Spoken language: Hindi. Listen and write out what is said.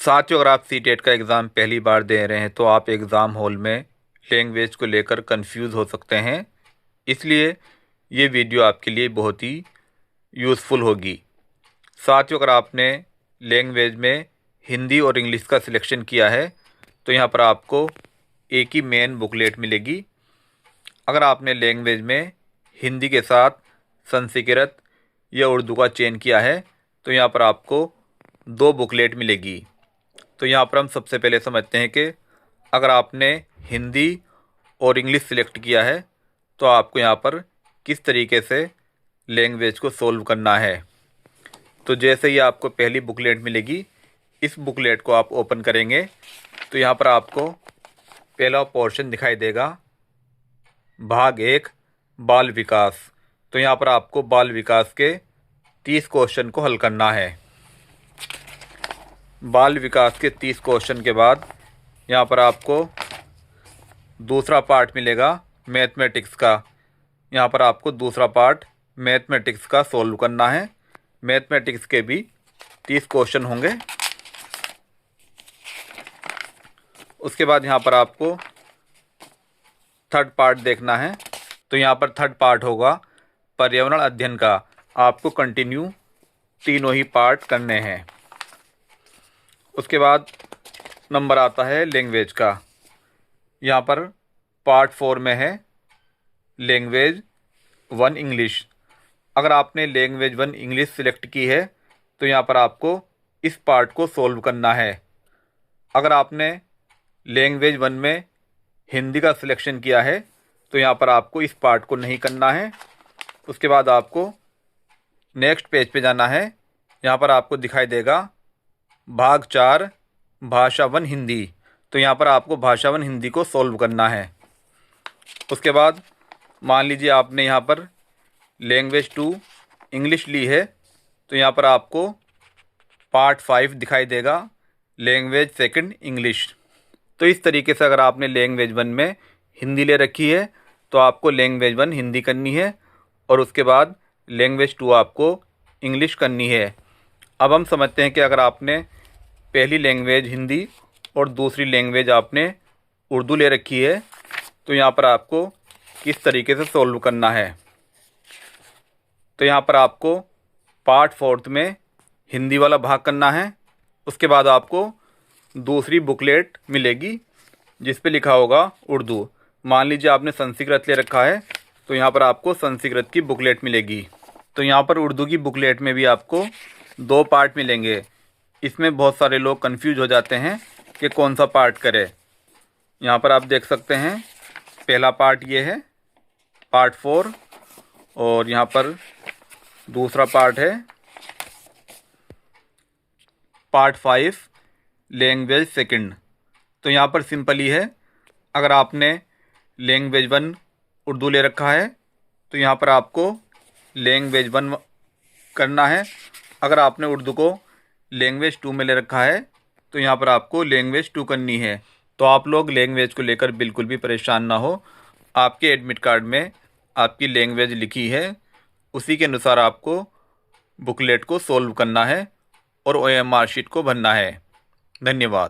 साथियों, अगर आप सीटेट का एग्ज़ाम पहली बार दे रहे हैं तो आप एग्ज़ाम हॉल में लैंग्वेज को लेकर कंफ्यूज हो सकते हैं। इसलिए ये वीडियो आपके लिए बहुत ही यूज़फुल होगी। साथियों, अगर आपने लैंग्वेज में हिंदी और इंग्लिश का सिलेक्शन किया है तो यहाँ पर आपको एक ही मेन बुकलेट मिलेगी। अगर आपने लैंग्वेज में हिंदी के साथ संस्कृत या उर्दू का चयन किया है तो यहाँ पर आपको 2 बुकलेट मिलेगी। तो यहाँ पर हम सबसे पहले समझते हैं कि अगर आपने हिंदी और इंग्लिश सिलेक्ट किया है तो आपको यहाँ पर किस तरीके से लैंग्वेज को सोल्व करना है। तो जैसे ही आपको पहली बुकलेट मिलेगी, इस बुकलेट को आप ओपन करेंगे तो यहाँ पर आपको पहला पोर्शन दिखाई देगा, भाग 1 बाल विकास। तो यहाँ पर आपको बाल विकास के 30 क्वेश्चन को हल करना है। बाल विकास के 30 क्वेश्चन के बाद यहाँ पर आपको दूसरा पार्ट मिलेगा मैथमेटिक्स का। यहाँ पर आपको दूसरा पार्ट मैथमेटिक्स का सोल्व करना है। मैथमेटिक्स के भी 30 क्वेश्चन होंगे। उसके बाद यहाँ पर आपको थर्ड पार्ट देखना है। तो यहाँ पर थर्ड पार्ट होगा पर्यावरण अध्ययन का। आपको कंटिन्यू तीनों ही पार्ट करने हैं। उसके बाद नंबर आता है लैंग्वेज का। यहाँ पर पार्ट 4 में है लैंग्वेज 1 इंग्लिश। अगर आपने लैंग्वेज 1 इंग्लिश सिलेक्ट की है तो यहाँ पर आपको इस पार्ट को सोल्व करना है। अगर आपने लैंग्वेज 1 में हिंदी का सिलेक्शन किया है तो यहाँ पर आपको इस पार्ट को नहीं करना है। उसके बाद आपको नेक्स्ट पेज पे जाना है। यहाँ पर आपको दिखाई देगा भाग 4 भाषा 1 हिंदी। तो यहाँ पर आपको भाषा 1 हिंदी को सोल्व करना है। उसके बाद मान लीजिए आपने यहाँ पर लैंग्वेज 2 इंग्लिश ली है तो यहाँ पर आपको पार्ट 5 दिखाई देगा लैंग्वेज 2 इंग्लिश। तो इस तरीके से अगर आपने लैंग्वेज 1 में हिंदी ले रखी है तो आपको लैंग्वेज 1 हिंदी करनी है और उसके बाद लैंग्वेज 2 आपको इंग्लिश करनी है। अब हम समझते हैं कि अगर आपने पहली लैंग्वेज हिंदी और दूसरी लैंग्वेज आपने उर्दू ले रखी है तो यहाँ पर आपको किस तरीके से सोल्व करना है। तो यहाँ पर आपको पार्ट 4 में हिंदी वाला भाग करना है। उसके बाद आपको दूसरी बुकलेट मिलेगी जिस पे लिखा होगा उर्दू। मान लीजिए आपने संस्कृत ले रखा है तो यहाँ पर आपको संस्कृत की बुकलेट मिलेगी। तो यहाँ पर उर्दू की बुकलेट में भी आपको 2 पार्ट मिलेंगे। इसमें बहुत सारे लोग कंफ्यूज हो जाते हैं कि कौन सा पार्ट करें। यहाँ पर आप देख सकते हैं पहला पार्ट ये है पार्ट 4 और यहाँ पर दूसरा पार्ट है पार्ट 5 लैंग्वेज 2। तो यहाँ पर सिंपली है, अगर आपने लैंग्वेज 1 उर्दू ले रखा है तो यहाँ पर आपको लैंग्वेज 1 करना है। अगर आपने उर्दू को लैंग्वेज 2 में ले रखा है तो यहाँ पर आपको लैंग्वेज 2 करनी है। तो आप लोग लैंग्वेज को लेकर बिल्कुल भी परेशान ना हो। आपके एडमिट कार्ड में आपकी लैंग्वेज लिखी है, उसी के अनुसार आपको बुकलेट को सोल्व करना है और OMR शीट को भरना है। धन्यवाद।